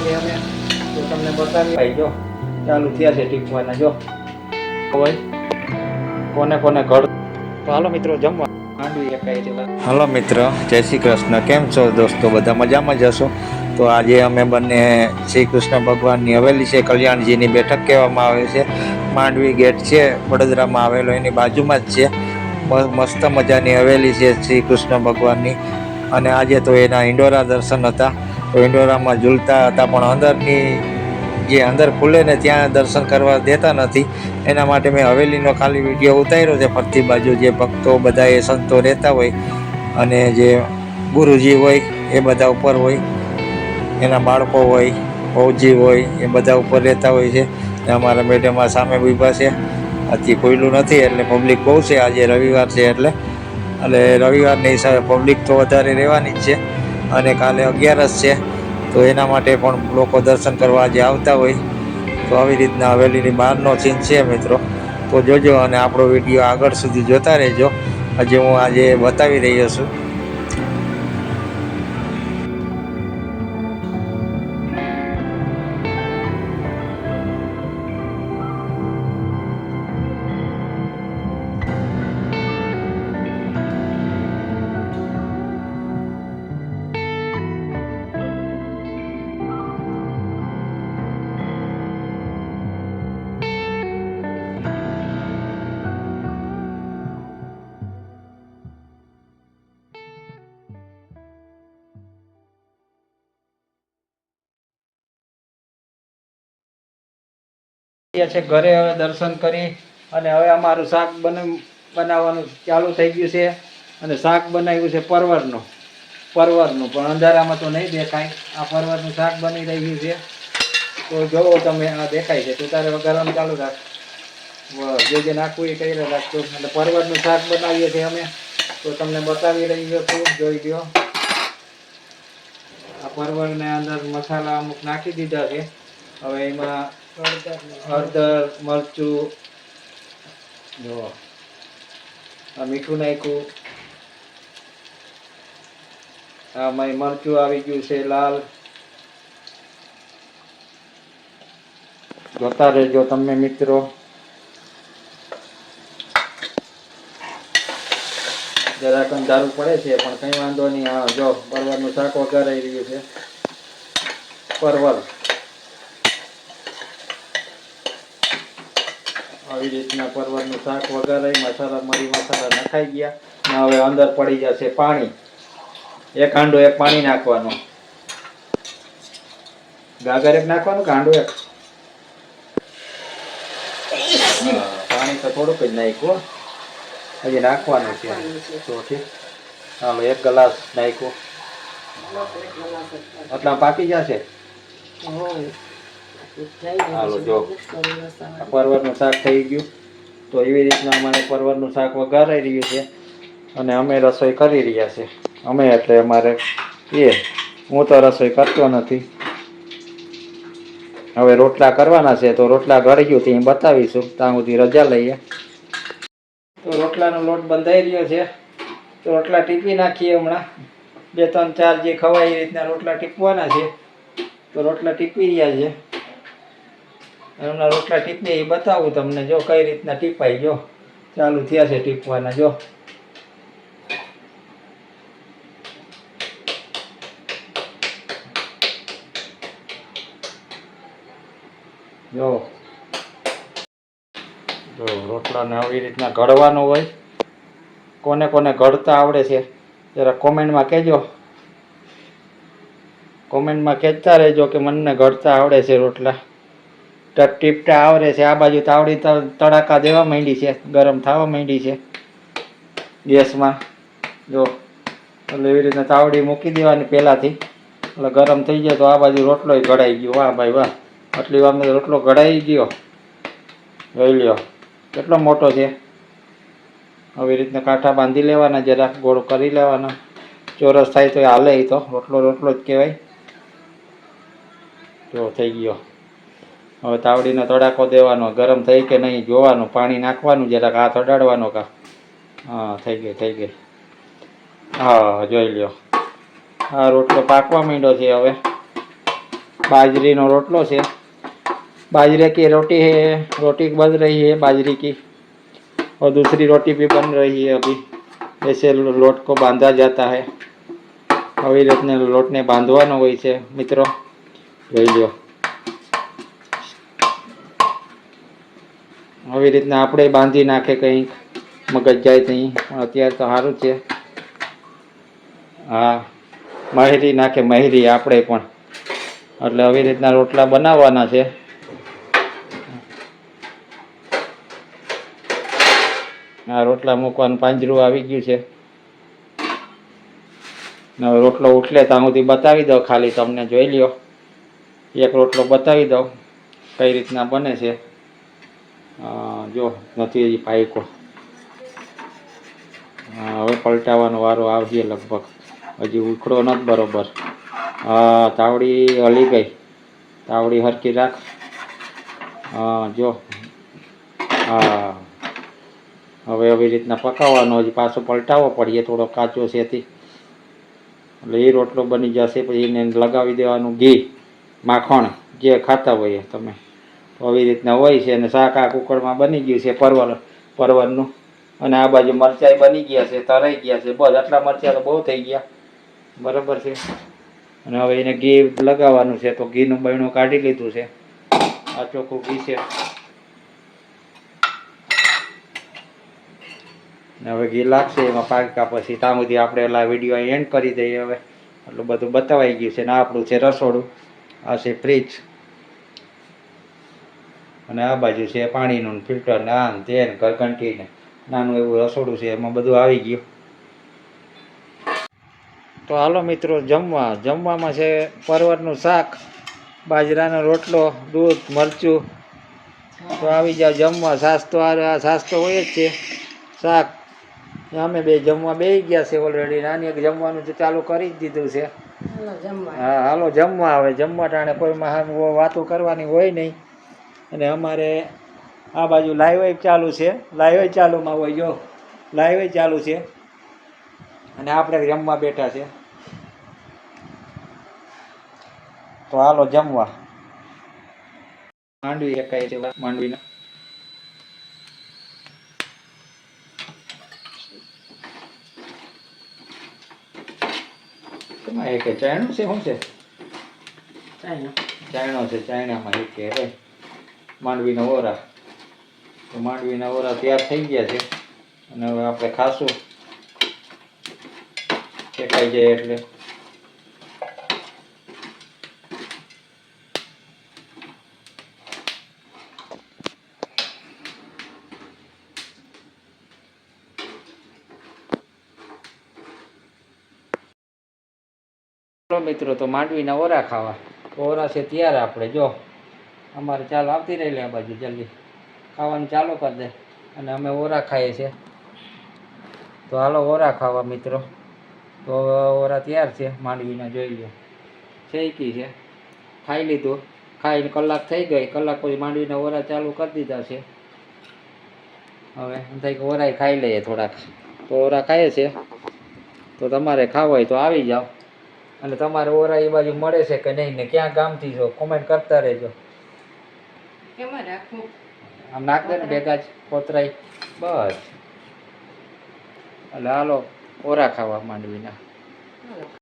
રહીએ છીએ અમે, તો તમને બતાવી ભાઈ જો ચાલુ થયા છે ટીપવાના. જો હોય કોને કોને ઘર. તો હાલો મિત્રો જમવા માંડવી એકાઈ. હાલો મિત્રો, જય શ્રી કૃષ્ણ. કેમ છો દોસ્તો? બધા મજામાં જ હશો? તો આજે અમે બંને શ્રી કૃષ્ણ ભગવાનની હવેલી છે, કલ્યાણજીની બેઠક કહેવામાં આવે છે. માંડવી ગેટ છે વડોદરામાં આવેલો, એની બાજુમાં જ છે. મસ્ત મજાની હવેલી છે શ્રી કૃષ્ણ ભગવાનની. અને આજે તો એના હિંડોરા દર્શન હતા, તો હિંડોરામાં ઝૂલતા હતા, પણ અંદરની જે અંદર ખુલે ને ત્યાં દર્શન કરવા દેતા નથી. એના માટે મેં હવેલીનો ખાલી વિડીયો ઉતાર્યો છે. ફરતી બાજુ જે ભક્તો બધા એ સંતો રહેતા હોય અને જે ગુરુજી હોય એ બધા ઉપર હોય, એના બાળકો હોય, ફૌજી હોય, એ બધા ઉપર રહેતા હોય છે. અમારા મેડમ આ સામે ઊભા છે. હજી ખુલ્લું નથી એટલે પબ્લિક બહુ છે. આજે રવિવાર છે એટલે રવિવારની હિસાબે પબ્લિક તો વધારે રહેવાની જ છે. અને કાલે 11 છે, તો એના માટે પણ લોકો દર્શન કરવા આજે આવતા હોય. તો આવી રીતના હવેલીની બહારનો સીન છે મિત્રો. તો જોજો અને આપણો વિડીયો આગળ સુધી જોતા રહેજો. હજી હું આજે બતાવી રહ્યો છું. છે ઘરે હવે દર્શન કરી અને હવે અમારું શાક બનાવવાનું ચાલુ થઈ ગયું છે. અને શાક બનાવ્યું છે પરવરનું પણ અંધારામાં તો નહીં દેખાય. આ પરવરનું શાક બની રહ્યું છે. તો જોવો તમે, આ દેખાય છે. તું તારે ગરમ ચાલુ રાખ, જે નાખવું એ કરી રાખતું. એટલે પરવરનું શાક બનાવીએ છીએ અમે, તો તમને બતાવી રહ્યો છું. જોઈ લ્યો, આ પરવરને અંદર મસાલા અમુક નાખી દીધા છે. હવે એમાં હળદર, મરચું, જો આ મીઠું નાખ્યું. આમાં મરચું આવી ગયું છે લાલ. જોતા રહેજો તમે મિત્રો. જરાક અંધારું પડે છે પણ કઈ વાંધો નહીં. હા જો પરવરનું શાક વઘારાઈ રહ્યું છે. પરવર આવી રીતના પરવરનું શાક વઘારાઈ, મસાલા મરી મસાલા નખાઈ ગયા. હવે અંદર પડી જશે પાણી. એક હાંડો એક પાણી નાખવાનું. ગાગર એક નાખવાનું કે હાંડો એક? પાણી તો થોડુંક જ નાખ્યું, હજી નાખવાનું છે. તો ઠીક, હાલો 1 ગ્લાસ નાખ્યું. એટલા પાકી જશે. હાલો જો પરવરનું શાક થઈ ગયું. તો એવી રીતના અમારે પરવરનું શાક વઘારાઈ રહ્યું છે અને અમે રસોઈ કરી રહ્યા છે. અમે એટલે અમારે હું તો રસોઈ કરતો નથી. હવે રોટલા કરવાના છે, તો રોટલા ઘડી ગયું ત્યાં બતાવીશું. ત્યાં સુધી રજા લઈએ. તો રોટલાનો લોટ બંધાઈ રહ્યો છે, તો રોટલા ટીપી નાખીએ. હમણાં 2 3 4 જે ખવાય એ રીતના રોટલા ટીપવાના છે. તો રોટલા ટીપી રહ્યા છે. હમણાં રોટલા ટીપીએ એ બતાવું તમને. જો કઈ રીતના ટીપાય. જો ચાલુ થયા છે ટીપવાના. જો રોટલાને આવી રીતના ઘડવાનો હોય. કોને કોને ઘડતા આવડે છે જરા કોમેન્ટમાં કહેજો. કોમેન્ટમાં કહેતા રહેજો કે મને ઘડતા આવડે છે રોટલા. ટીપટા આવડે છે. આ બાજુ તાવડી તડાકા દેવા માંડી છે, ગરમ થવા માંડી છે ગેસમાં. જો એટલે એવી રીતના તાવડી મૂકી દેવાની પહેલાંથી, એટલે ગરમ થઈ જાય તો આ બાજુ રોટલો ઘડાઈ ગયો. વાહ ભાઈ વાહ, આટલી વારમાં રોટલો ઘડાઈ ગયો. જોઈ લ્યો કેટલો મોટો છે. આવી રીતના કાંઠા બાંધી લેવાના, જરાક ગોળ કરી લેવાના. ચોરસ થાય તો હાલે. એ તો રોટલો જ કહેવાય. જો થઈ ગયો. હવે તાવડીનો તડાકો દેવાનો, ગરમ થઈ કે નહીં જોવાનું. પાણી નાખવાનું, જરાક હાથ અડાડવાનો. હા થઈ ગઈ. હા જોઈ લ્યો, આ રોટલો પાકવા માંડ્યો છે. હવે बाजरी नो रोटलो से। बाजरे की रोटी है, रोटी बन रही है बाजरी की, और दूसरी रोटी भी बन रही है अभी। ऐसे लोट को बांधा जाता है। આવી રીતને લોટને બાંધવાનો હોય છે મિત્રો, જોઈ લો। આવી રીતના આપણે બાંધી નાખે કંઈક મગજ જાય ત્યાં, પણ અત્યારે તો સારું છે। હા, મહેરી નાખે મહેરી આપણે પણ, એટલે આવી રીતના રોટલા બનાવવાના છે। આ રોટલા મૂકવાનું પાંજરું આવી ગયું છે। હવે રોટલો ઉઠલે ત્યાં સુધી બતાવી દો, ખાલી તમને જોઈ લ્યો। એક રોટલો બતાવી દો કઈ રીતના બને છે। જો નથી હજી પાક્યો। હવે પલટાવાનો વારો આવશે લગભગ, હજી ઉખડો નથી બરોબર। હા, તાવડી હલી ગઈ, તાવડી હરકી રાખ। જો હા, હવે આવી રીતના પકાવવાનો, હજી પાછો પલટાવવો પડીએ, થોડો કાચો છે। એટલે એ રોટલો બની જશે, પછી એને લગાવી દેવાનું ઘી, માખણ જે ખાતા હોય તમે। તો આવી રીતના હોય છે। અને શાક આ કુકરમાં બની ગયું છે પરવરનું। અને આ બાજુ મરચાં બની ગયા છે, તરાઈ ગયા છે। બસ આટલા મરચાં તો બહુ થઈ ગયા, બરાબર છે। અને હવે એને ઘી લગાવવાનું છે, તો ઘીનું બરણું કાઢી લીધું છે। આ ચોખ્ખું ઘી છે। હવે ઘી લાગશે એમાં પાક્યા પછી, ત્યાં સુધી આપણે એલા વિડીયો એન્ડ કરી દઈએ હવે। એટલું બધું બતાવાઈ ગયું છે। ને આપણું છે રસોડું, આ છે ફ્રીજ, અને આ બાજુ છે પાણીનું ફિલ્ટર ને આ તે ઘરઘંટી ને નાનું એવું રસોડું છે, એમાં બધું આવી ગયું। તો હાલો મિત્રો, જમવામાં છે પરવરનું શાક, બાજરાનો રોટલો, દૂધ, મરચું। તો આવી જાવ જમવા। છાશ તો હોય જ છે, શાક। અમે બે જમવા બેસી ગયા છે ઓલરેડી। નાની એક જમવાનું તો ચાલુ કરી જ દીધું છે। હા હાલો જમવા। હવે જમવા ટાણે કોઈમાં વાતો કરવાની હોય નહીં। અને અમારે આ બાજુ લાઈવ ચાલુ છે, લાઈવ ચાલુમાં હોય, જો લાઈવ ચાલુ છે। અને આપણે જમવા બેઠા છે। તો હાલો જમવા। માંડવી એકાઈ છે, માંડવીના એક ચાયણું છે, શું છે? ચાયણો છે, ચાયણામાં એક કે ભાઈ માંડવીના ઓરા। તો માંડવીના ઓરા તૈયાર થઈ ગયા છે, અને હવે આપણે ખાશું શેકાઈ જાય એટલે। મિત્રો, તો માંડવીના ઓરા ખાવા, ઓરા છે ત્યારે આપણે જો અમારે ચાલો આવતી રહી લે આ બાજુ, જલ્દી ખાવાનું ચાલુ કરી દે। અને અમે ઓરા ખાઈએ છીએ। તો હાલો ઓરા ખાવા મિત્રો। તો ઓરા તૈયાર છે માંડવીના, જોઈ લો શેકી છે, ખાઈ લીધું। ખાઈને કલાક થઈ ગઈ, કલાક પછી માંડવીના ઓરા ચાલુ કરી દીધા છે। હવે એમ થાય કે ઓરાય ખાઈ લઈએ થોડાક, તો ઓરા ખાઈએ છે। તો તમારે ખાવા હોય તો આવી જાઓ। અને તમારે ઓરા એ બાજુ મળે છે કે નહીં, ને ક્યાં ગામથી છો, કોમેન્ટ કરતા રહેજો। આમ નાખ દે ને ભેગા જ કોતરાય, બસ। એટલે હાલો ઓરા ખાવા માંડવીના।